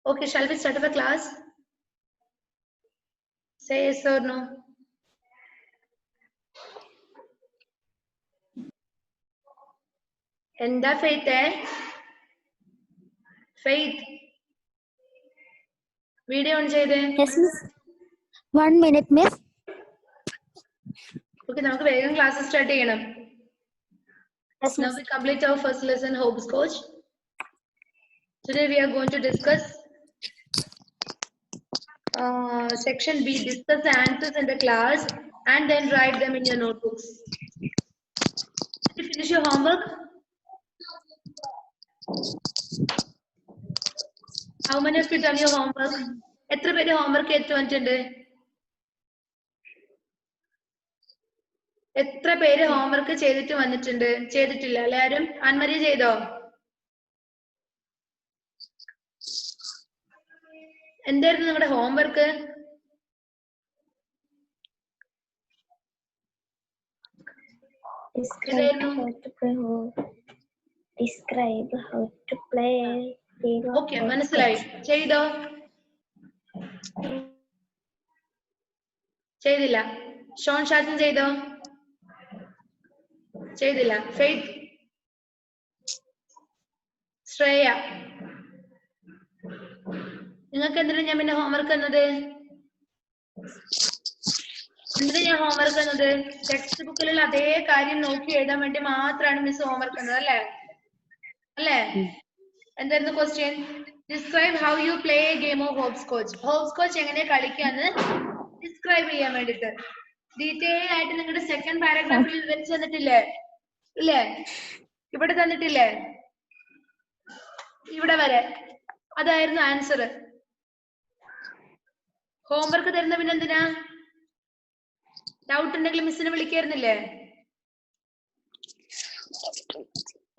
Okay, shall we start our class? Say yes or no. എന്താ faith? Faith video on ചെയ്തേ. Yes, miss. 1 minute, miss. Okay, നമുക്ക് വേഗം class start ചെയ്യണം. Yes, Now miss. we complete our first lesson, hopscotch. Today we are going to discuss section B, discuss the answers in the class and then write them in your notebooks. Did you finish your homework? How many of you done your homework? എത്ര പേര് homework ചെയ്തിട്ട് വന്നിട്ടുണ്ട്? എത്ര പേര് homework ചെയ്തിട്ട് വന്നിട്ടുണ്ട്? ചെയ്തിട്ടില്ല എല്ലാരും? അൻമരി ചെയ്തോ? എന്തായിരുന്നു നിങ്ങളുടെ homework? Describe how to play. Describe how to play. Okay, മനസ്സിലായി. ചെയ്തോ? ചെയ്തില്ല. ഷോൺ ഷാജൻ ചെയ്തോ? ചെയ്തില്ല. ഫെയ്ത്ത്, ശ്രേയ, നിങ്ങൾക്ക് എന്തിനാ ഞാൻ പിന്നെ ഹോംവർക്ക് തന്നത്? എന്തിനാ ഞാൻ ഹോംവർക്ക് തന്നത്? ടെക്സ്റ്റ് ബുക്കിലുള്ള അതേ കാര്യം നോക്കി എഴുതാൻ വേണ്ടി മാത്രമാണ് മിസ് ഹോംവർക്ക് തന്നത്, അല്ലേ? അല്ലേ? എന്തായിരുന്നു question? Describe how you play a game of hopscotch. Hopscotch എങ്ങനെ കളിക്കാന്ന് ഡിസ്ക്രൈബ് ചെയ്യാൻ വേണ്ടിട്ട് ഡീറ്റെയിൽ ആയിട്ട് നിങ്ങളുടെ സെക്കൻഡ് പാരഗ്രാഫിൽ വിവരിച്ചു തന്നിട്ടില്ലേ? ഇല്ലേ? ഇവിടെ തന്നിട്ടില്ലേ? ഇവിടെ വരെ അതായിരുന്നു ആൻസർ. ഹോംവർക്ക് തരുന്ന പിന്നെ എന്തിനാ? ഡൗട്ട് ഉണ്ടെങ്കിൽ മിസ്സിനെ വിളിക്കായിരുന്നില്ലേ?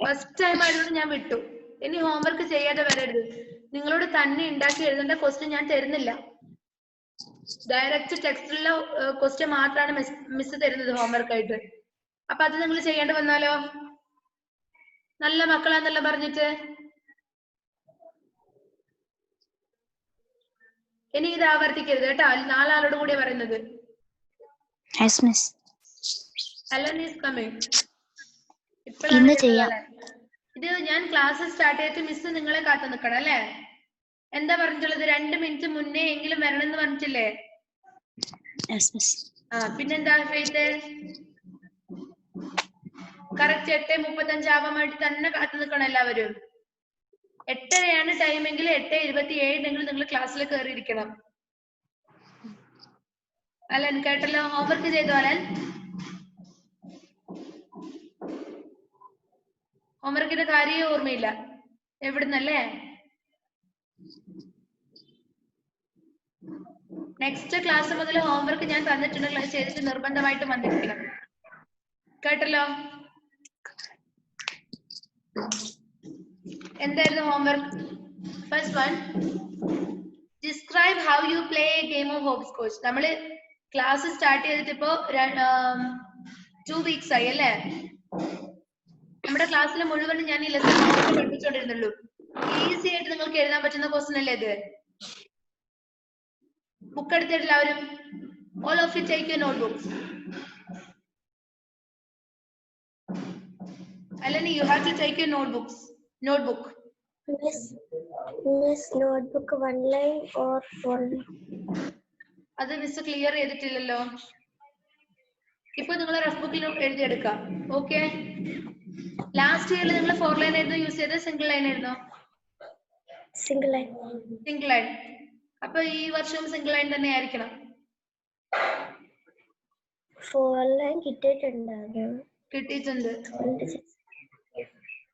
ഫസ്റ്റ് ടൈം ആയതുകൊണ്ട് ഞാൻ വിട്ടു. ഇനി ഹോംവർക്ക് ചെയ്യാതെ വരരുത്. നിങ്ങളോട് തന്നെ ഉണ്ടാക്കി എഴുതേണ്ട ക്വസ്റ്റ്യൻ ഞാൻ തരുന്നില്ല. ഡയറക്റ്റ് ടെക്സ്റ്റിലുള്ള ക്വസ്റ്റ്യൻ മാത്രമാണ് മിസ് തരുന്നത് ഹോംവർക്ക് ആയിട്ട്. അപ്പൊ അത് നിങ്ങൾ ചെയ്യേണ്ടി വന്നാലോ? നല്ല മക്കളാന്നല്ല പറഞ്ഞിട്ട്. ഇനി ഇത് ആവർത്തിക്കരുത് കേട്ടോ. നാലാളോട് കൂടിയാ പറയുന്നത്. Yes, miss. Alan is coming. ഇന്ന് ചെയ്യാം. ഇത് ഞാൻ ക്ലാസ് സ്റ്റാർട്ട് ചെയ്തിട്ട് മിസ് നിങ്ങളെ കാത്തു നിൽക്കണം, അല്ലേ? എന്താ പറഞ്ഞിട്ടുള്ളത്? 2 മിനിറ്റ് മുന്നേ എങ്കിലും വരണം എന്ന് പറഞ്ഞിട്ടില്ലേ? Yes, miss. പിന്നെന്താ ഫെയ്ത്ത്? കറക്റ്റ് 8:35 ആവാൻ വേണ്ടി തന്നെ കാത്തു നിൽക്കണം എല്ലാവരും. 8:30 ടൈമെങ്കിൽ 8:27 നിങ്ങൾ ക്ലാസ്സിൽ കയറിയിരിക്കണം. അലൻ കേട്ടല്ലോ? ഹോംവർക്ക് ചെയ്തോ അലൻ? ഹോംവർക്കിന്റെ കാര്യമേ ഓർമ്മയില്ല. എവിടുന്നല്ലേ? നെക്സ്റ്റ് ക്ലാസ് മുതൽ ഹോംവർക്ക് ഞാൻ തന്നിട്ടുണ്ടെങ്കിൽ അത് ചെയ്തിട്ട് നിർബന്ധമായിട്ട് വന്നിരിക്കണം. കേട്ടല്ലോ? എന്തായിരുന്നു homework? First one, describe how you play a game of hopscotch. നമ്മള് ക്ലാസ് സ്റ്റാർട്ട് ചെയ്തിട്ട് ഇപ്പോ 2 വീക്സ് ആയി, അല്ലേ? നമ്മുടെ ക്ലാസ്സിൽ മുഴുവൻ ഞാൻ ഈ ലെസൺ പഠിപ്പിച്ചോണ്ടിരുന്നുള്ളൂ. ഈസി ആയിട്ട് നിങ്ങൾക്ക് എഴുതാൻ പറ്റുന്ന ക്വസ്റ്റ്യൻ അല്ലേ ഇത്? ബുക്ക് എടുത്തിട്ട് എല്ലാവരും all of you take your notebooks. Alani, you have to take your notebook. Miss, notebook 1 line or 4 line? അത് മിസ് ക്ലിയർ ചെയ്തിട്ടില്ലല്ലോ. ഇപ്പൊ നിങ്ങൾ റഫ് ബുക്കിൽ എഴുതിയെടുക്കാം. ഓക്കെ? ലാസ്റ്റ് ഇയറിൽ നിങ്ങൾ 4 ലൈൻ ആയിരുന്നു യൂസ് ചെയ്തത്? സിംഗിൾ ലൈൻ ആയിരുന്നോ? Single line. Single line. അപ്പൊ ഈ വർഷവും സിംഗിൾ ലൈൻ തന്നെ ആയിരിക്കണം. 4 ലൈൻ കിട്ടിയിട്ടുണ്ട്.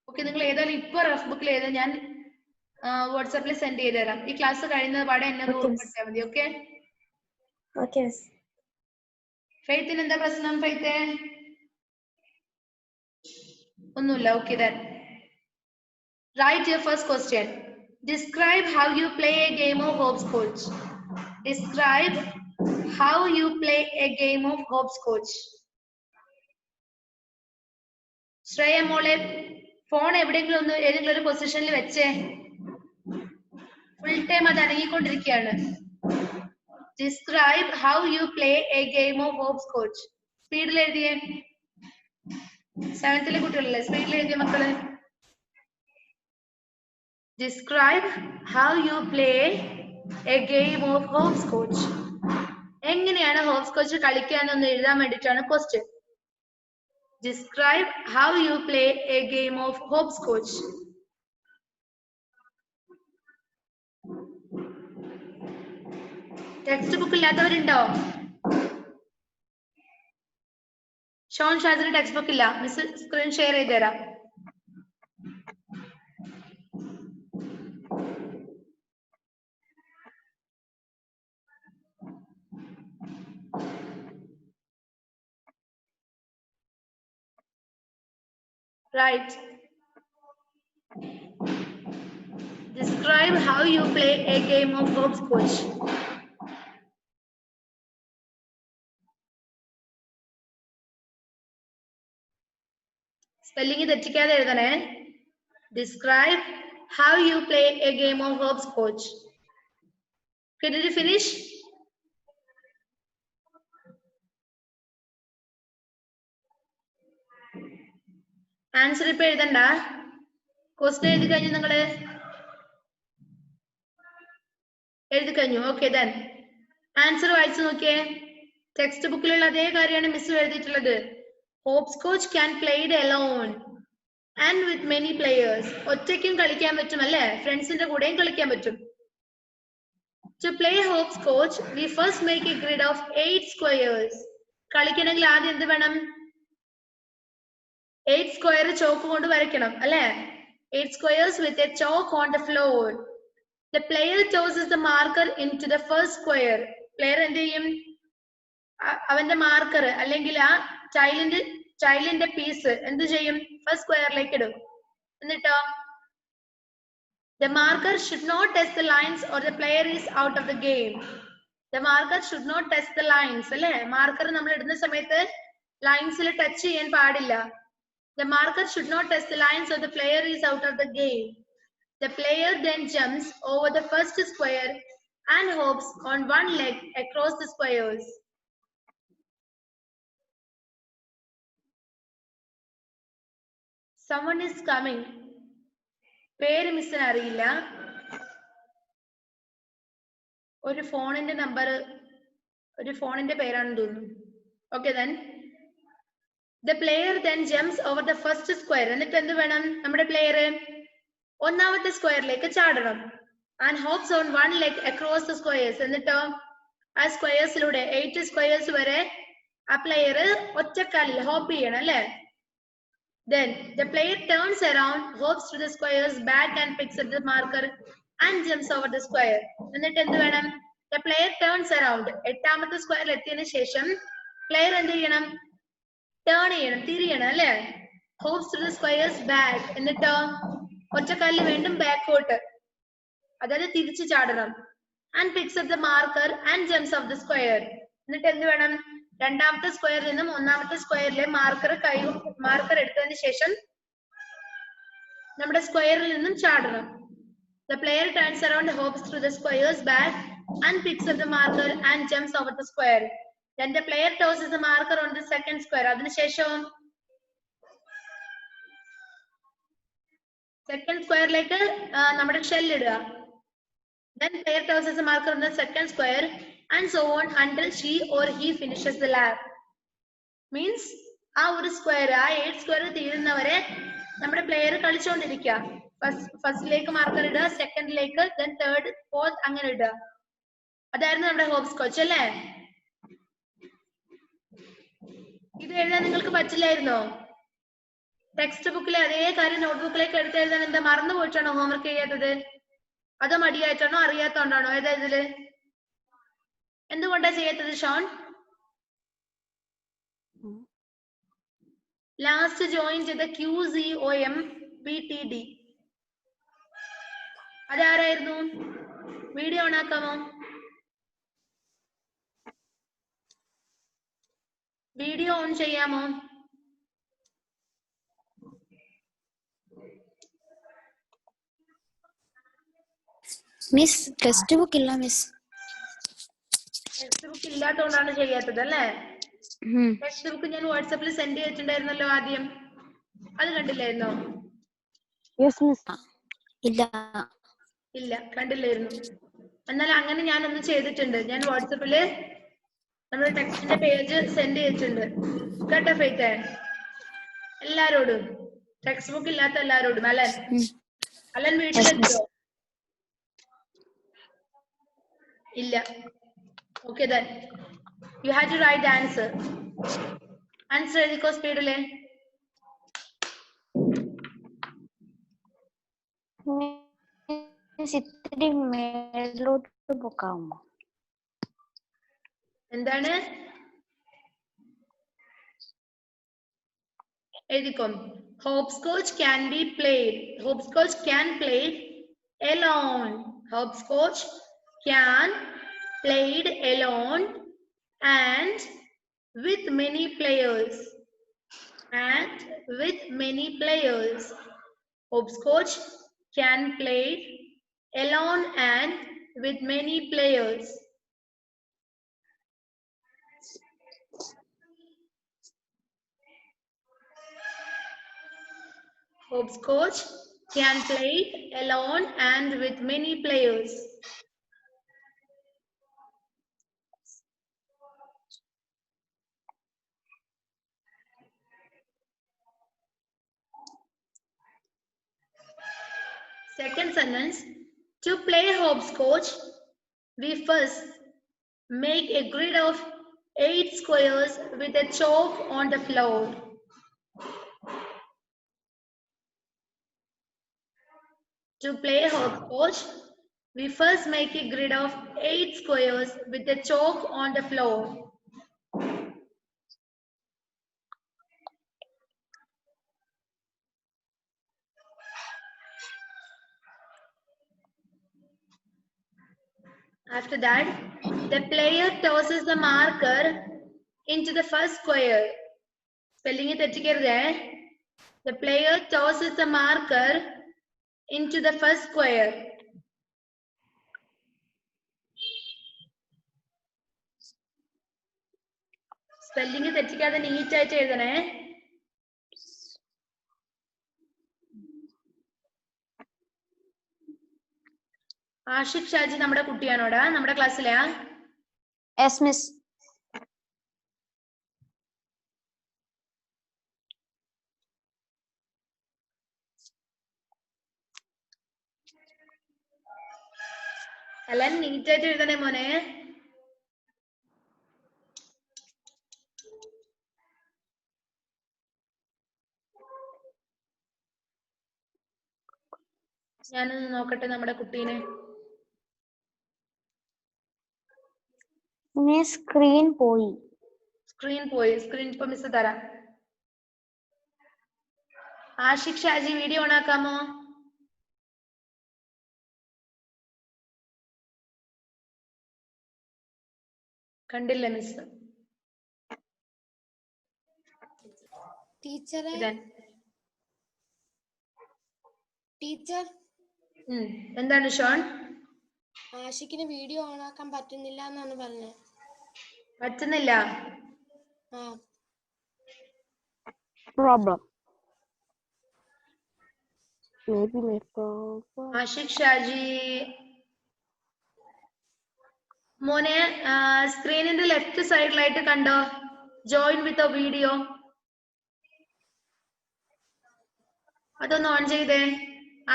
ഓക്കെ, നിങ്ങൾ ഏതായാലും ഇപ്പൊ റഫ് ബുക്കിൽ എഴുതാൻ ഞാൻ വാട്സാപ്പിൽ സെൻഡ് ചെയ്ത് തരാം. ഈ ക്ലാസ് കഴിയുന്ന പാടെ എന്നെ ഓർമ്മിപ്പിച്ചാൽ മതി. ഓക്കെ? ഓക്കെ. ഫെയ്ത്തിന് എന്താ പ്രശ്നം? ഫെയ്ത്ത് ഒന്നുമില്ല. Okay, then write your first question. Describe how you play a game of hopscotch. Describe how you play a game of hopscotch. Shreya മോളെ, ഫോൺ എവിടെയെങ്കിലും ഏതെങ്കിലും ഒരു പൊസിഷനിൽ വെച്ചേ. ഫുൾ ഫുൾ ടൈം അത് അനങ്ങിക്കൊണ്ടിരിക്കുകയാണ്. Describe how you play a game of hopscotch. സ്പീഡിൽ എഴുതിയേ. 7th കുട്ടികളല്ലേ, സ്പീഡിൽ എഴുതിയ മക്കള്. Describe how you play a game of hopscotch. എങ്ങനെയാണ് ഹോപ്പ് സ്കോച്ച് കളിക്കാന്നൊന്ന് എഴുതാൻ വേണ്ടിയിട്ടാണ് question. Describe how you play a game of hopscotch. Textbook ഇല്ലാത്തവരുണ്ടോ? ഷോൺ ഷാസിന് ടെക്സ്റ്റ് ബുക്ക് ഇല്ല. മിസ് സ്ക്രീൻ ഷെയർ ചെയ്ത് തരാം. Right. Describe how you play a game of hopscotch. Spelling തെറ്റിക്കാതെ എഴുതണേ. Describe how you play a game of hopscotch. Did you finish? Answer ഇപ്പൊ എഴുതണ്ട. Question എഴുതി കഴിഞ്ഞു നിങ്ങള്? എഴുതി കഴിഞ്ഞു. ഓക്കെ, ദെൻ ആൻസർ വായിച്ചു നോക്കിയേ. ടെക്സ്റ്റ് ബുക്കിലുള്ള അതേ കാര്യമാണ് മിസ് എഴുതിയിട്ടുള്ളത്. Hopscotch can played alone and with many players. ഒറ്റയ്ക്കും കളിക്കാൻ പറ്റും അല്ലേ, ഫ്രണ്ട്സിന്റെ കൂടെയും കളിക്കാൻ പറ്റും. To play hopscotch, we first make a grid of 8 squares. കളിക്കണമെങ്കിൽ ആദ്യം എന്ത് വേണം? 8 സ്ക്വയർ ചോക്ക് കൊണ്ട് വരയ്ക്കണം അല്ലേ? 8 squares with a chalk on the floor. The player tosses the marker into the first square. Player എന്ത് ചെയ്യും? അവന്റെ മാർക്കർ അല്ലെങ്കിൽ ആ ടൈലിന്റെ പീസ് എന്ത് ചെയ്യും? ഫസ്റ്റ് സ്ക്വയറിലേക്ക് ഇടും. എന്നിട്ടോ the marker should not touch the lines or the player is out of the game. The marker should not touch the lines അല്ലേ? മാർക്കർ നമ്മൾ ഇടുന്ന സമയത്ത് ലൈൻസിൽ ടച്ച് ചെയ്യാൻ പാടില്ല. The marker should not touch the lines or the player is out of the game. The player then jumps over the first square and hops on one leg across the squares. Someone is coming. പേര് മിസ്സിന് അറിയില്ല. ഒരു ഫോണിന്റെ number, ഒരു ഫോണിന്റെ പേരാണെന്ന് തോന്നുന്നു. Okay, then the player then jumps over the first square. എന്നിട്ട് എന്ത് വേണം? നമ്മുടെ പ്ലെയർ ഒന്നാമത്തെ സ്ക്വയറിലേക്ക് ചാടണം. and hops on one leg across the squares. എന്നിട്ടോ ആ സ്ക്വയേഴ്സിലൂടെ 8 സ്ക്വയേഴ്സ് വരെ ആ പ്ലെയർ ഒറ്റക്കാലിൽ ഹോപ്പ് ചെയ്യണം അല്ലേ? Then the player turns around, hops to the squares back and picks up the marker and jumps over the square. എന്നിട്ട് എന്ത് വേണം? The player turns around. 8ാമത്തെ സ്ക്വയറിൽ എത്തിയതിനു ശേഷം പ്ലെയർ എന്ത് ചെയ്യണം? ടേൺ ചെയ്യണം, തിരിയണം അല്ലേ? hops to the squares back. എന്നിട്ടോ ഒറ്റക്കാലിൽ വീണ്ടും ബാക്കോട്ട്, അതായത് തിരിച്ചു ചാടണം. and picks up the marker and jumps off the square. എന്നിട്ട് എന്ത് വേണം? രണ്ടാമത്തെ സ്ക്വയറിൽ നിന്നും ഒന്നാമത്തെ സ്ക്വയറിലെ മാർക്കർ എടുത്തതിന് ശേഷം നമ്മുടെ സ്ക്വയറിൽ നിന്നും ചാടണം. The player turns around, hops through the squares back and picks up the marker and jumps over the square. Then the player tosses the marker on the second square. അതിനുശേഷം സെക്കൻഡ് സ്ക്വയറിലേക്ക് നമ്മുടെ shell ഇടുക. Then player tosses the marker on the second square and so on until she or he finishes the lap. Means ആ ഒരു square, ആ 8 square തീരുന്നവരെ നമ്മുടെ player കളിച്ചുകൊണ്ടിരിക്കുക. ഫസ്റ്റിലേക്ക് marker ഇടുക, സെക്കൻഡിലേക്ക്, then third, fourth, അങ്ങനെ ഇടുക. അതായിരുന്നു നമ്മുടെ ഹോപ്സ്കോച്ച് അല്ലേ? ഇത് എഴുതാൻ നിങ്ങൾക്ക് പറ്റില്ലായിരുന്നോ? ടെക്സ്റ്റ് ബുക്കിലെ അതേ കാര്യം നോട്ട്ബുക്കിലേക്ക് എടുത്ത് എഴുതാൻ എന്താ മറന്നു പോയിട്ടാണോ ഹോംവർക്ക് ചെയ്യാത്തത്? അതോ മടിയായിട്ടാണോ അറിയാത്തോണ്ടാണോ? ഏതാ ഇതില്? എന്തുകൊണ്ടാ ചെയ്യാത്തത് ഷോൺ? ലാസ്റ്റ് ജോയിൻ ചെയ്ത QZOM BTD അതാരായിരുന്നു? വീഡിയോ ഓൺ ആക്കാമോ? വീഡിയോ ഓൺ ചെയ്യാമോ? മിസ് ടെക്സ്റ്റ് ബുക്ക് ഇല്ല മിസ്. ടെക്സ്റ്റ് ബുക്ക് ഇല്ലാത്തതുകൊണ്ടാണ് ചെയ്യാത്തത് അല്ലേ? ടെക്സ്റ്റ് ബുക്ക് ഞാൻ വാട്സാപ്പിൽ സെൻഡ് ചെയ്തിട്ടുണ്ടായിരുന്നല്ലോ ആദ്യം, അത് കണ്ടില്ലായിരുന്നോ? ഇല്ല ഇല്ല, കണ്ടില്ലായിരുന്നു. എന്നാൽ അങ്ങനെ ഞാൻ ഒന്ന് ചെയ്തിട്ടുണ്ട്. ഞാൻ വാട്സാപ്പില് നമ്മുടെ ടെക്സ്റ്റിന്റെ പേജ് സെൻഡ് ചെയ്തിട്ടുണ്ട് കേട്ടോ ഫെയ്ത്തെ, എല്ലാരോടും. ടെക്സ്റ്റ് ബുക്ക് ഇല്ലാത്ത എല്ലാരോടും. അലൻ വീട്ടിലെത്തിയോ? ഇല്ല. Okay then you have to write the answer. Answer എഴുതിക്കോ സ്പീഡിലെ. ഇത്തിരി മേലോട്ട് പോക്കാമോ? എന്താണ് എഴുതിക്കോ. Hopscotch can be played. Hopscotch can played alone. Hopscotch can played alone and with many players. And with many players. Hopscotch can played alone and with many players. Hopscotch can play alone and with many players. Second sentence. To play hopscotch, we first make a grid of 8 squares with a chalk on the floor. To play hopscotch, we first make a grid of 8 squares with a chalk on the floor. After that, the player tosses the marker into the first square. Spelling it തെറ്റിക്കരുതേ. The player tosses the marker into the first square. Spelling തെറ്റിക്കാതെ neat ആയിട്ട് എഴുതണേ. ആഷിഖ് ഷാജി നമ്മുടെ കുട്ടിയാണോടാ? നമ്മുടെ ക്ലാസ്സിലാ? Yes miss. Allen നീറ്റായിട്ട് എഴുതണേ മോനെ. ഞാനൊന്ന് നോക്കട്ടെ നമ്മുടെ കുട്ടീനെ. സ്ക്രീൻ പോയി. സ്ക്രീൻ ഇപ്പൊ മിസ് തരാം. ആഷിഖ് ഷാജി വീഡിയോ ഓൺ ആക്കാമോ? കണ്ടില്ല മിസ്. ടീച്ചർ എന്താണ് ഷോൺ? ആഷിക്കിന് വീഡിയോ ഓൺ ആക്കാൻ പറ്റുന്നില്ല എന്നാണ് പറഞ്ഞത്. പറ്റുന്നില്ല? പ്രോബ്ലം. ആഷിഖ് ഷാജി മോനെ സ്ക്രീനിന്റെ ലെഫ്റ്റ് സൈഡിലായിട്ട് കണ്ടോ ജോയിൻ വിത്ത് എ വീഡിയോ? അതൊന്ന് ഓൺ ചെയ്തേ.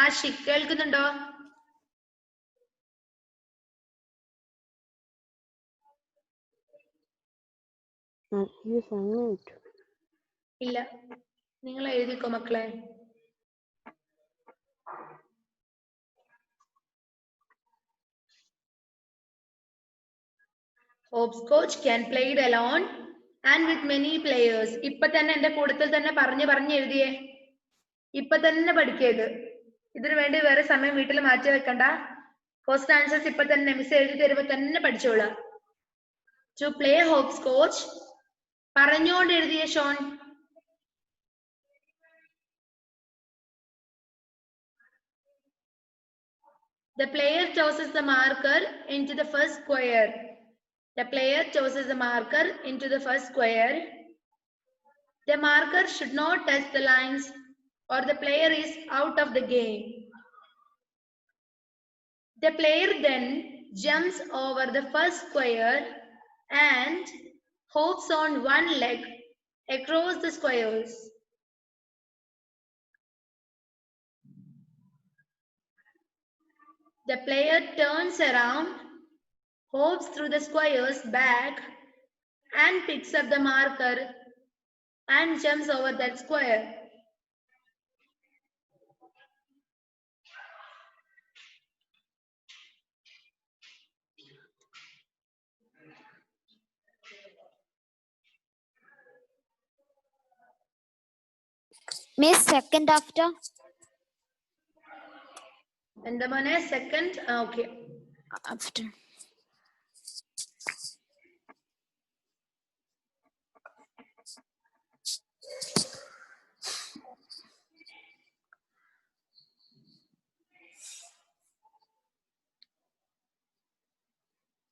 ആഷിഖ് കേൾക്കുന്നുണ്ടോ? ഇല്ല. നിങ്ങൾ എഴുതിക്കോ മക്കളെ. Hopscotch can played alone and with many players. ഇപ്പൊ തന്നെ എന്റെ കൂട്ടത്തിൽ തന്നെ പറഞ്ഞു എഴുതിയേ. ഇപ്പൊ തന്നെ പഠിക്കേത്. ഇതിനു വേണ്ടി വേറെ സമയം വീട്ടിൽ മാറ്റി വെക്കണ്ട. ക്വസ്റ്റ്യൻ ആൻസേഴ്സ് ഇപ്പൊ തന്നെ മിസ് എഴുതി തരുമ്പോ തന്നെ പഠിച്ചോളാം. To play hopscotch പറഞ്ഞുകൊണ്ട് എഴുതിയ Sean. The player tosses the marker into the first square. The player tosses the marker into the first square. The marker should not touch the lines or the player is out of the game. The player then jumps over the first square and hops on one leg across the squares. The player turns around, hops through the squares back and picks up the marker and jumps over that square. Miss, second after? And the one is second. Okay. After.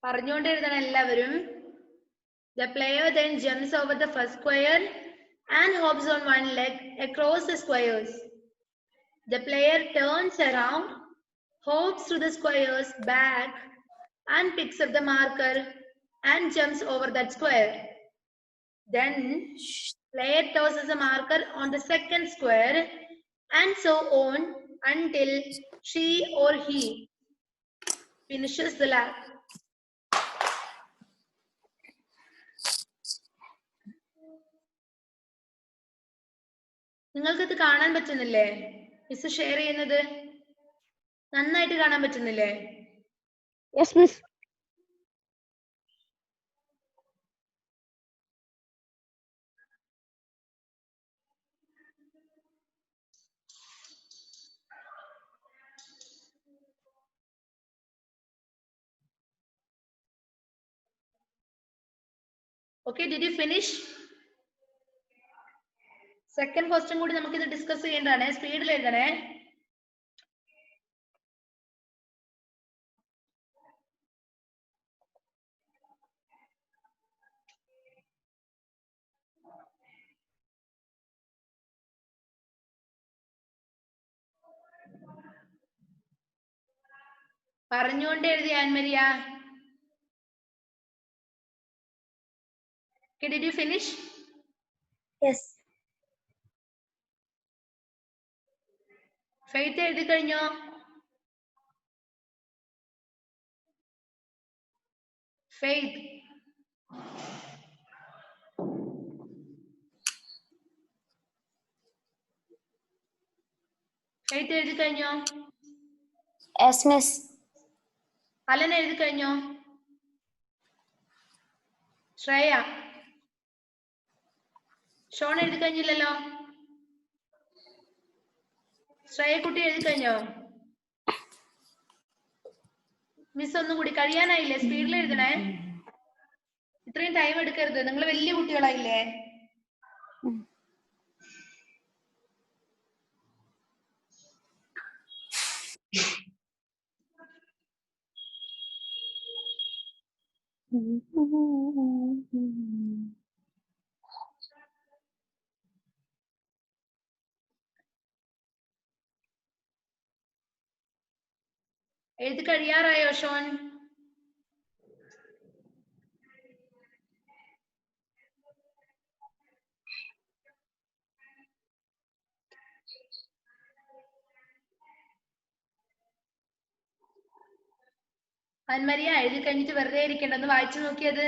പറഞ്ഞുകൊണ്ടിരുന്ന എല്ലാവരും. The player then jumps over the first square and hops on one leg across the squares. The player turns around, hops through the squares back and picks up the marker and jumps over that square. Then player tosses a marker on the second square and so on until she or he finishes the lap. നിങ്ങൾക്കത് കാണാൻ പറ്റുന്നില്ലേ? Miss share ചെയ്യുന്നത് നന്നായിട്ട് കാണാൻ പറ്റുന്നില്ലേ? Yes, miss. Okay, did you finish? Second question കൂടി നമുക്ക് ഇത് ഡിസ്കസ് ചെയ്യേണ്ടതാണ്. സ്പീഡിൽ എഴുതണേ. പറഞ്ഞുകൊണ്ട് എഴുതി Ann Maria. Okay, did you finish? Yes. Faith എഴുതി കഴിഞ്ഞോ? ഫെയ്ത്ത് ഫെയ്ത്ത് എഴുതി കഴിഞ്ഞോ? Yes, miss. അലൻ എഴുതി കഴിഞ്ഞോ? ശ്രേയ, ഷോൺ എഴുതി കഴിഞ്ഞില്ലല്ലോ. ശ്രേയ കുട്ടി എഴുതി കഴിഞ്ഞോ? മിസ് ഒന്നും കൂടി കഴിയാനായില്ലേ? സ്പീഡിൽ എഴുതണേ. ഇത്രയും ടൈം എടുക്കരുത്. നിങ്ങൾ വലിയ കുട്ടികളായില്ലേ? എഴുതി കഴിയാറായോ ഷോൺ? അൻമരിയ എഴുതി കഴിഞ്ഞിട്ട് വെറുതെ ഇരിക്കണ്ട, ഒന്ന് വായിച്ചു നോക്കിയത്.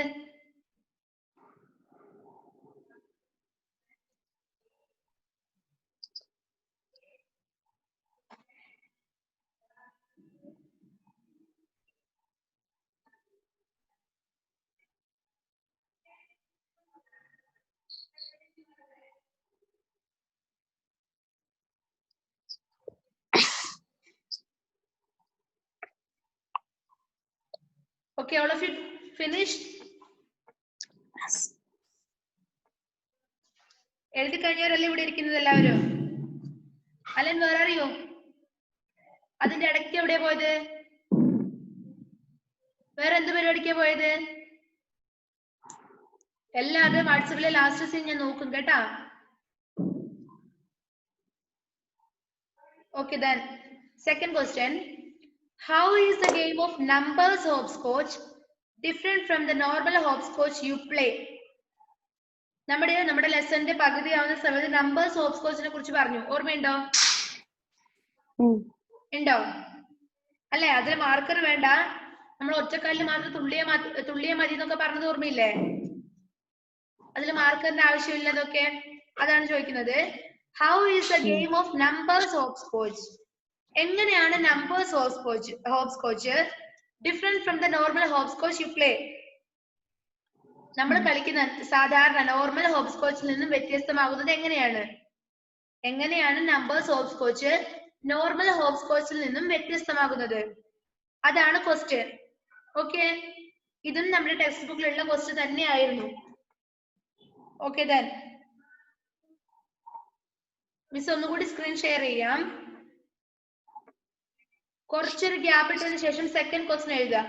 Okay, all of you finished? Yes. എഴുതി കഴിഞ്ഞവരല്ലേ ഇവിടെ ഇരിക്കുന്നത് എല്ലാവരും? അലൻ വേറെ അറിയോ? അതിന്റെ ഇടയ്ക്ക് എവിടെയാ പോയത്? വേറെ എന്ത് പരിപാടിക്കാ പോയത്? എല്ലാവരും വാട്സപ്പിലെ ലാസ്റ്റ് സീൻ ഞാൻ നോക്കും കേട്ടാ. Okay, then second question. How is the game of numbers hopscotch different from the normal hopscotch you play? നമ്മുടെ ലെസന്റെ പകുതിയാവുന്ന സമയത്ത് നമ്പേഴ്സ് ഹോപ്സ്കോച്ചിനെ കുറിച്ച് പറഞ്ഞു. ഓർമ്മയുണ്ടോ? ഉണ്ടോ? അല്ലെ, അതിൽ മാർക്കർ വേണ്ട, നമ്മൾ ഒറ്റക്കാലിൽ മാത്രം തുള്ളിയ മതി എന്നൊക്കെ പറഞ്ഞത് ഓർമ്മയില്ലേ? അതിൽ മാർക്കറിന്റെ ആവശ്യമില്ലതൊക്കെ അതാണ് ചോദിക്കുന്നത്. How is the game of numbers hopscotch? എങ്ങനെയാണ് numbers hopscotch different from the normal hopscotch you play? നമ്മൾ കളിക്കുന്ന സാധാരണ നോർമൽ ഹോപ്സ്കോച്ചിൽ നിന്നും വ്യത്യസ്തമാകുന്നത് എങ്ങനെയാണ് നമ്പേഴ്സ് ഹോപ്സ്കോച്ച് നോർമൽ ഹോപ്സ്കോച്ചിൽ നിന്നും വ്യത്യസ്തമാകുന്നത്? അതാണ് ക്വസ്റ്റ്യൻ. ഓക്കെ, ഇതും നമ്മുടെ ടെക്സ്റ്റ് ബുക്കിലുള്ള ക്വസ്റ്റ്യൻ തന്നെയായിരുന്നു. ഓക്കെ, ദെൻ മിസ് ഒന്നുകൂടി സ്ക്രീൻ ഷെയർ ചെയ്യാം. കുറച്ചൊരു ഗ്യാപ്പ് ഇട്ടതിന് ശേഷം സെക്കൻഡ് ക്വസ്റ്റ്യൻ എഴുതാം.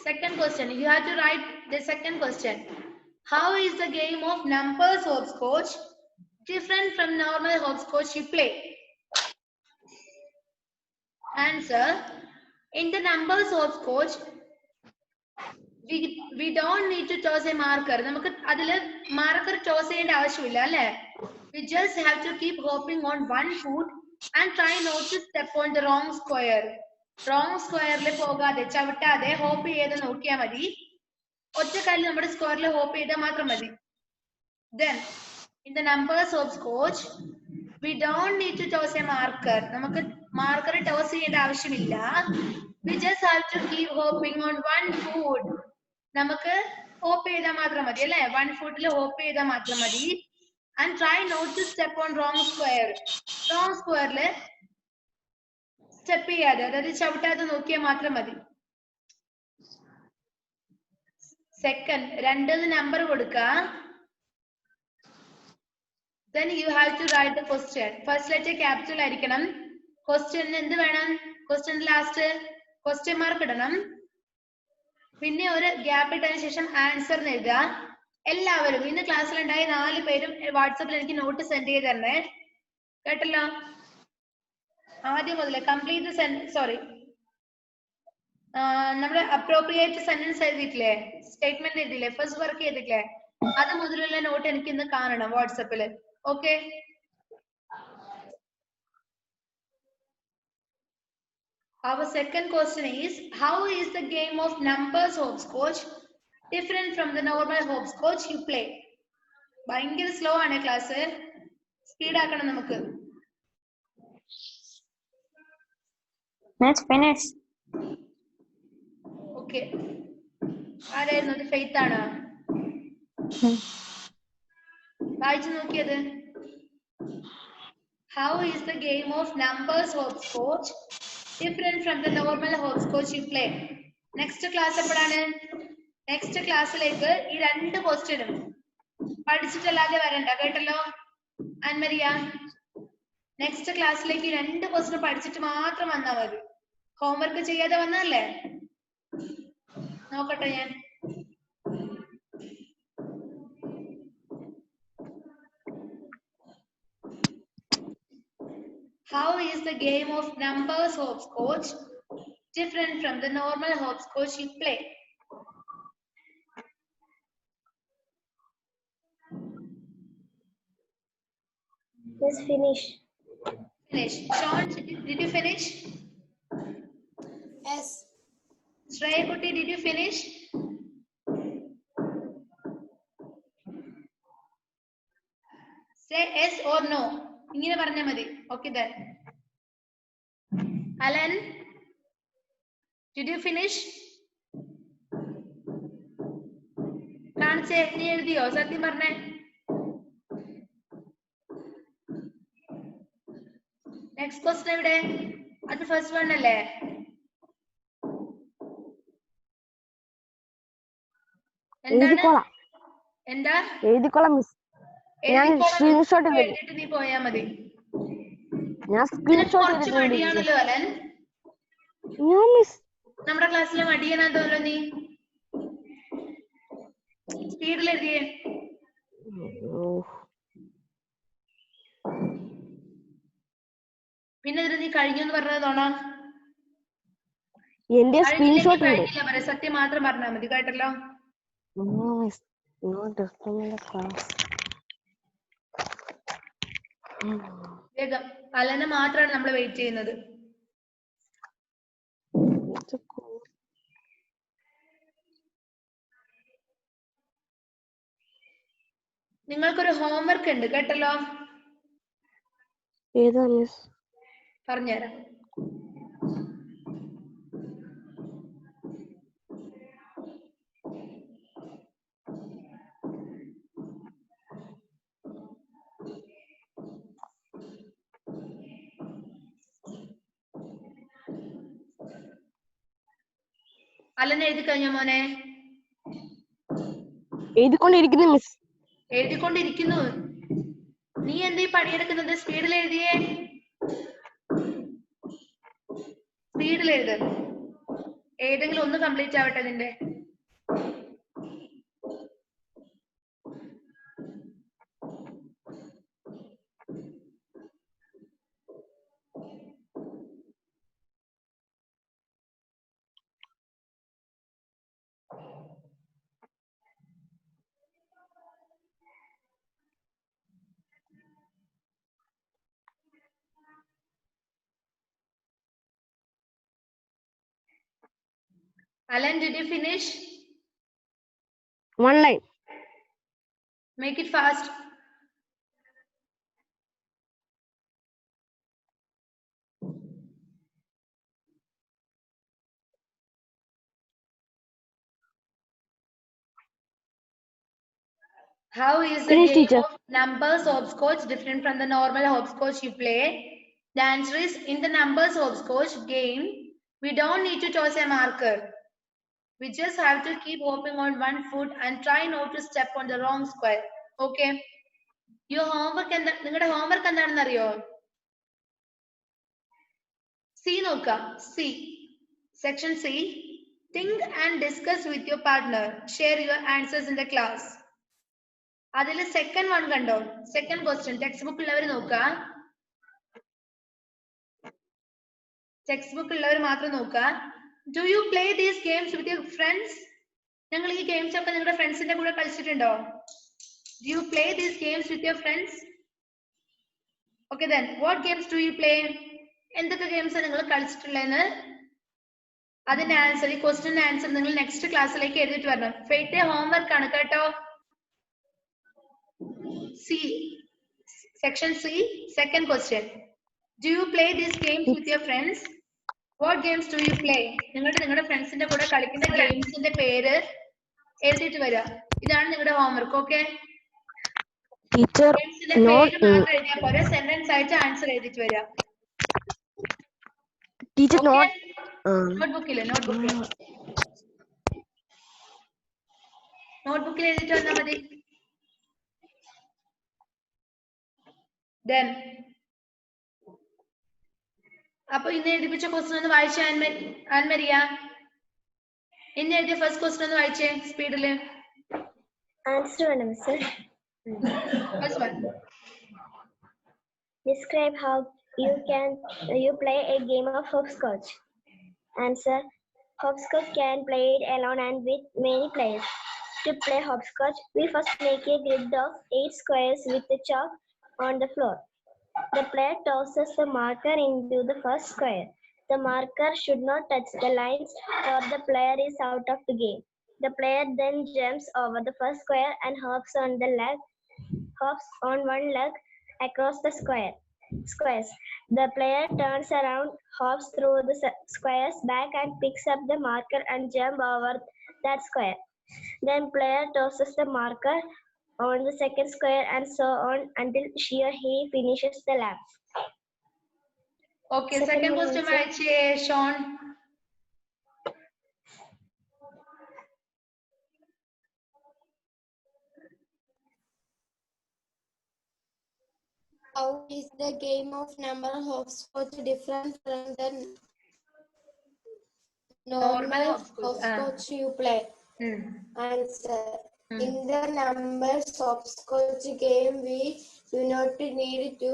Second question, you have to write the second question. How is the game of numbers hopscotch different from normal hopscotch you play? Answer, in the numbers hopscotch we don't need to toss a marker. നമുക്ക് അതില് marker toss ചെയ്യേണ്ട ആവശ്യമില്ല അല്ലേ? We just have to keep hopping on one foot and try not to step on the wrong square. Wrong സ്ക്വയറിൽ പോകാതെ ചവിട്ടാതെ hope ചെയ്ത് നോക്കിയാൽ മതി. ഒറ്റക്കാലിൽ നമ്മുടെ സ്ക്വയറിൽ ഹോപ്പ് ചെയ്താൽ മാത്രം മതി. Then in the numbers hopscotch we don't need to toss a marker. നമുക്ക് മാർക്കർ ടോസ് ചെയ്യേണ്ട ആവശ്യമില്ല. We just have to keep hopping on one foot. നമുക്ക് ഹോപ്പ് ചെയ്താൽ മാത്രം മതി അല്ലേ? വൺ ഫുട്ടിൽ ഹോപ്പ് ചെയ്താൽ മാത്രം മതി. And try not to step on wrong square. Wrong സ്ക്വയറിൽ സ്റ്റെപ്പ് ചെയ്യാതെ, അതായത് ചവിട്ടാതെ നോക്കിയാൽ മാത്രം മതി. സെക്കൻഡ്, രണ്ടെന്ന് നമ്പർ കൊടുക്കുക. Then you have to write the question. First letter capital ആയിരിക്കണം. ക്വസ്റ്റ്യന് എന്ത് വേണം? ക്വസ്റ്റ്യൻ ലാസ്റ്റ് ക്വസ്റ്റ്യൻ മാർക്ക് ഇടണം. പിന്നെ ഒരു ഗ്യാപ്പ് ഇട്ടതിന് ശേഷം ആൻസർ എഴുതുക. എല്ലാവരും ഇന്ന് ക്ലാസ്സിലുണ്ടായ 4 പേരും വാട്സാപ്പിൽ എനിക്ക് നോട്ട് സെൻഡ് ചെയ്ത് തരണേ, കേട്ടല്ലോ? ആദ്യം മുതലേ കംപ്ലീറ്റ് നമ്മുടെ അപ്രോപ്രിയേറ്റ് സെന്റൻസ് എഴുതിയിട്ടില്ലേ, സ്റ്റേറ്റ്മെന്റ് എഴുതിയില്ലേ, ഫസ്റ്റ് വർക്ക് ചെയ്തിട്ടില്ലേ, അത് മുതലുള്ള നോട്ട് എനിക്ക് ഇന്ന് കാണണം വാട്സാപ്പില്. Okay, our second question is, how is the game of numbers hopscotch different from the normal hopscotch you play? ഭയങ്കര സ്ലോ ആണ് ക്ലാസ്, സ്പീഡ് ആക്കണം നമുക്ക്. Let's finish. ഓക്കെ, ആരായിരുന്നു അത്? ഫെയ്ത്ത് ആണോ വായിച്ചു നോക്കിയത്? How is the game of numbers hopscotch different from the normal hopscotch you play? Next class എപ്പോഴാണ്? നെക്സ്റ്റ് ക്ലാസ്സിലേക്ക് ഈ 2 ക്വസ്റ്റ്യനും പഠിച്ചിട്ടല്ലാതെ വരണ്ട, കേട്ടല്ലോ ആൻമരിയ? നെക്സ്റ്റ് ക്ലാസ്സിലേക്ക് 2 ക്വസ്റ്റ്യൻ പഠിച്ചിട്ട് മാത്രം വന്നാൽ മതി. ഹോംവർക്ക് ചെയ്യാതെ വന്നല്ലേ? നോക്കട്ടെ ഞാൻ. How is the game of numbers hopscotch different from the normal hopscotch you play? Yes, finish. Finish. Sean, did you finish? Yes. Shreya Kutti, did you finish? Say yes or no. ഇങ്ങനെ പറഞ്ഞാൽ മതി. Okay then. Alan, did you finish? കാണിച്ചേ, നീ എഴുതിയോ? സത്യം പറഞ്ഞേ. Next question എവിടെ? അത് ഫസ്റ്റ് വൺ അല്ലേ? എന്താണ്? എന്താ എഴുതിക്കോളാം മിസ്. ഞാൻ സ്ക്രീൻഷോട്ട് എഴുതിയിട്ട് നീ പോയാ മതി. ഞാൻ നിനക്ക് സ്ക്രീൻഷോട്ട് കുറച്ച് മടിയാണല്ലോ അലൻ. ഞാൻ മിസ് നമ്മുടെ ക്ലാസ്സിലെ മടിയനാ തോന്നല്ലോ നീ. സ്പീഡിൽ എഴുതിയേ. പിന്നെ ഇതിന് നീ കഴിഞ്ഞെന്ന് പറഞ്ഞതാണോ? എന്റെ സ്ക്രീൻഷോട്ട് ഉണ്ട്. കഴിഞ്ഞില്ല പറയാം, സത്യം മാത്രം പറഞ്ഞാൽ മതി കേട്ടല്ലോ. വേഗം. അലനെ മാത്രമാണ് നമ്മൾ വെയിറ്റ് ചെയ്യുന്നത്. നിങ്ങൾക്കൊരു ഹോംവർക്ക് ഉണ്ട് കേട്ടല്ലോ. ഏതാ മിസ്? പറഞ്ഞുതരാം. അലൻ എഴുതി കഴിഞ്ഞോ മോനെ? എഴുതിക്കൊണ്ടിരിക്കുന്നു മിസ്. എഴുതിക്കൊണ്ടിരിക്കുന്നു. നീ എന്താ ഈ പണിയെടുക്കുന്നത്? സ്പീഡിൽ എഴുതിയേ. സ്പീഡിൽ എഴുത്. ഏതെങ്കിലും ഒന്ന് കംപ്ലീറ്റ് ആവട്ടെ നിന്റെ. Alan, did you finish? One line. Make it fast. How is the game of numbers hopscotch different from the normal hopscotch you play? The answer is, in the numbers hopscotch game, we don't need to toss a marker. We just have to keep hopping on one foot and try not to step on the wrong square. Okay? Your homework and the homework and C noka. C. Section C. Think and discuss with your partner. Share your answers in the class. Adil second one kando. Second question. Textbook ullavaru nokka. Textbook ullavaru mathram nokka. Do you play these games with your friends? Nangal ee games okke ningalude friends inte kude kalichittundo? Do you play these games with your friends? Okay then, what games do you play? Endokke games ningal kalichittullenu adinte answer ee question answer ningal next class like edutittu varanam. Fate homework aanu ketto. C. Section C. Second question. Do you play these games with your friends? What games do you play? നിങ്ങളുടെ friends ന്റെ കൂടെ കളിക്കുന്ന ഗെയിംസിന്റെ പേര് എഴുതിയിട്ട് വരിക. ഇതാണ് നിങ്ങളുടെ ഹോംവർക്ക്. ഓക്കെ? ഗെയിംസിന്റെ പേര് മാത്രം എഴുതിയാൽ പോരെ, സെന്റൻസ് ആയിട്ട് ആൻസർ എഴുതിയിട്ട് വരിക. നോട്ട്ബുക്കിൽ എഴുതിയിട്ട് വന്നാൽ മതി. Then അപ്പൊ ഇന്ന് എഴുതിപ്പിച്ച ക്വസ്റ്റ്യൻ ഒന്ന് വായിച്ചേ ആൻമരിയ. ഇന്ന് എഴുതിയ ഫസ്റ്റ് ക്വസ്റ്റ്യൻ ഒന്ന് വായിച്ചേ സ്പീഡില്. Answer വേണം miss. First one. Describe how you play a game of hopscotch. Answer. Hopscotch can play it alone and with many players. To play hopscotch, we first make a grid of 8 squares with the chalk on the floor. The player tosses the marker into the first square. The marker should not touch the lines or the player is out of the game. The player then jumps over the first square and hops on one leg across the squares. The player turns around, hops through the squares back and picks up the marker and jumps over that square. Then player tosses the marker on the second square and so on until she or he finishes the lap. Okay, second question വായിച്ചേ Sean. how is the game of number hopscotch different from the normal hopscotch you play? Answer. In the numbers hopscotch game, we do not need to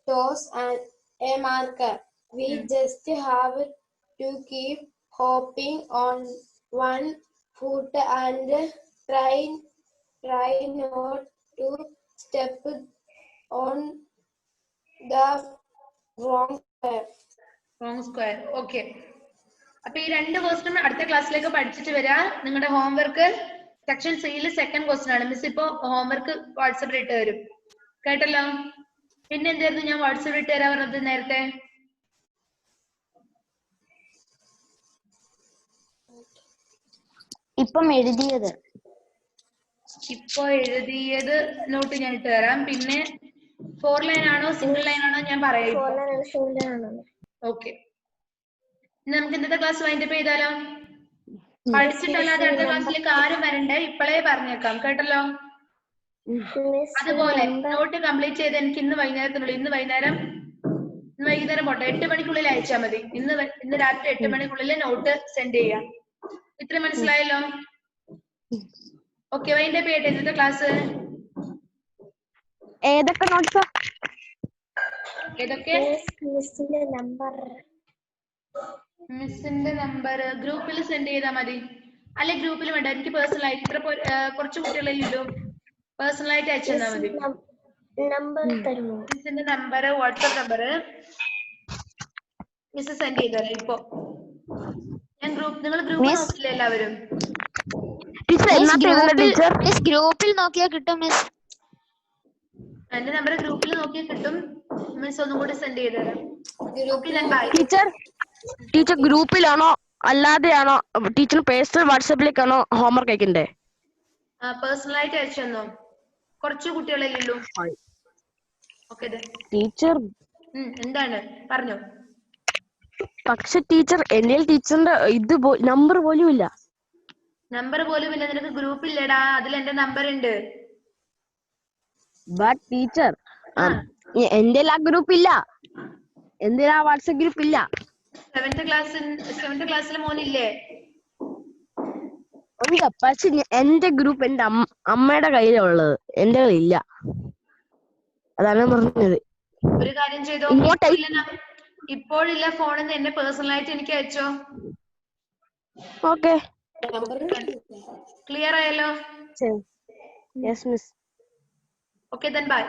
toss a marker. We just have to keep hopping on one foot and try not to step on the wrong square. Wrong square. Okay, അപ്പൊ ഈ 2 question അടുത്ത ക്ലാസ്സിലേക്ക് പഠിച്ചിട്ട് വരാ. നിങ്ങളുടെ homework section സിയിൽ second question ആണ്. Miss ഇപ്പോ ഹോംവർക്ക് വാട്സപ്പിൽ ഇട്ട് തരും, കേട്ടല്ലോ. പിന്നെ എന്തായിരുന്നു ഞാൻ വാട്സപ്പിൽ ഇട്ട് തരാൻ പറഞ്ഞത് നേരത്തെ? ഇപ്പം എഴുതിയത് നോട്ട് ഞാൻ ഇട്ട് തരാം. പിന്നെ 4 ലൈൻ ആണോ സിംഗിൾ ലൈൻ ആണോ ഞാൻ പറയാം. ഓക്കെ, നമുക്ക് ഇന്നത്തെ ക്ലാസ് വൈൻഡപ്പ് ചെയ്താലോ? പഠിച്ചിട്ടല്ലാതെ അടുത്ത ക്ലാസ്സിലേക്ക് ആരും വരണ്ടേ, ഇപ്പോഴേ പറഞ്ഞേക്കാം, കേട്ടല്ലോ. അതുപോലെ നോട്ട് കംപ്ലീറ്റ് ചെയ്ത് എനിക്ക് ഇന്ന് വൈകുന്നേരത്തിനുള്ളിൽ, ഇന്ന് വൈകുന്നേരം പോട്ടെ, 8 മണിക്കുള്ളിൽ അയച്ചാൽ മതി. ഇന്ന് രാത്രി 8 മണിക്കുള്ളിൽ നോട്ട് സെൻഡ് ചെയ്യാം. ഇത്ര മനസ്സിലായല്ലോ? ഓക്കെ, വൈൻഡപ്പ് ചെയ്യട്ടെ ഇന്നത്തെ ക്ലാസ്. ഏതൊക്കെ നോട്ട്സാ? ഏതൊക്കെ? മിസ്സിന്റെ നമ്പർ ഗ്രൂപ്പിൽ സെൻഡ് ചെയ്താൽ മതി. അല്ലെ ഗ്രൂപ്പിൽ വേണ്ട, എനിക്ക് പേഴ്സണൽ ആയിട്ട് ഇത്ര കുറച്ച് കുട്ടികളെല്ലോ പേഴ്സണൽ ആയിട്ട് അയച്ചു തന്നാൽ മതി. മിസ്സിന്റെ number, WhatsApp number miss send ചെയ്തരാം. ഇപ്പൊ ഞാൻ നിങ്ങൾ ഗ്രൂപ്പ് നോക്കില്ല എല്ലാവരും? ഗ്രൂപ്പിൽ നോക്കിയാൽ കിട്ടും മിസ്. എന്റെ നമ്പർ ഗ്രൂപ്പിൽ നോക്കിയാൽ കിട്ടും. മിസ് ഒന്നും കൂടി സെൻഡ് ചെയ്തരാം. ടീച്ചർ ഗ്രൂപ്പിലാണോ അല്ലാതെയാണോ? ടീച്ചർ പേഴ്സണൽ വാട്സാപ്പിലേക്കാണോ ഹോംവർക്ക് അയക്കണ്ടേ? പേഴ്സണൽ ആയിട്ട് അയച്ചു തന്നോ? കുറച്ച് കുട്ടികളല്ലോ. ഓക്കെ ടീച്ചർ എന്താണ് പറഞ്ഞോ? പക്ഷെ ടീച്ചർ എന്റെ ടീച്ചറിന്റെ ഇത് നമ്പർ പോലും ഇല്ല. നമ്പർ പോലും ഇല്ല? നിനക്ക് ഗ്രൂപ്പ് ഇല്ലടാ, അതിൽ എന്റെ നമ്പർ ഉണ്ട്. ബട്ട് ടീച്ചർ എന്റെ ആ ഗ്രൂപ്പ് ഇല്ല, എന്റെ ആ വാട്സാപ്പ് ഗ്രൂപ്പ് ഇല്ല. 7th ക്ലാസ്സിലെ മോനില്ലേ? ഉണ്ട്, പക്ഷെ എന്റെ ഗ്രൂപ്പ് എന്റെ അമ്മയുടെ കയ്യിലുള്ളത്, എന്റെ കയ്യിലില്ല. അതാണ് പറഞ്ഞത്. ഒരു കാര്യം ചെയ്തോ, ഇപ്പോഴില്ല ഫോണിൽ നിന്ന് എന്നെ പേഴ്സണൽ ആയിട്ട് എനിക്ക് അയച്ചോ. ഓക്കെ, ക്ലിയർ ആയല്ലോ? Yes miss. Okay, then bye.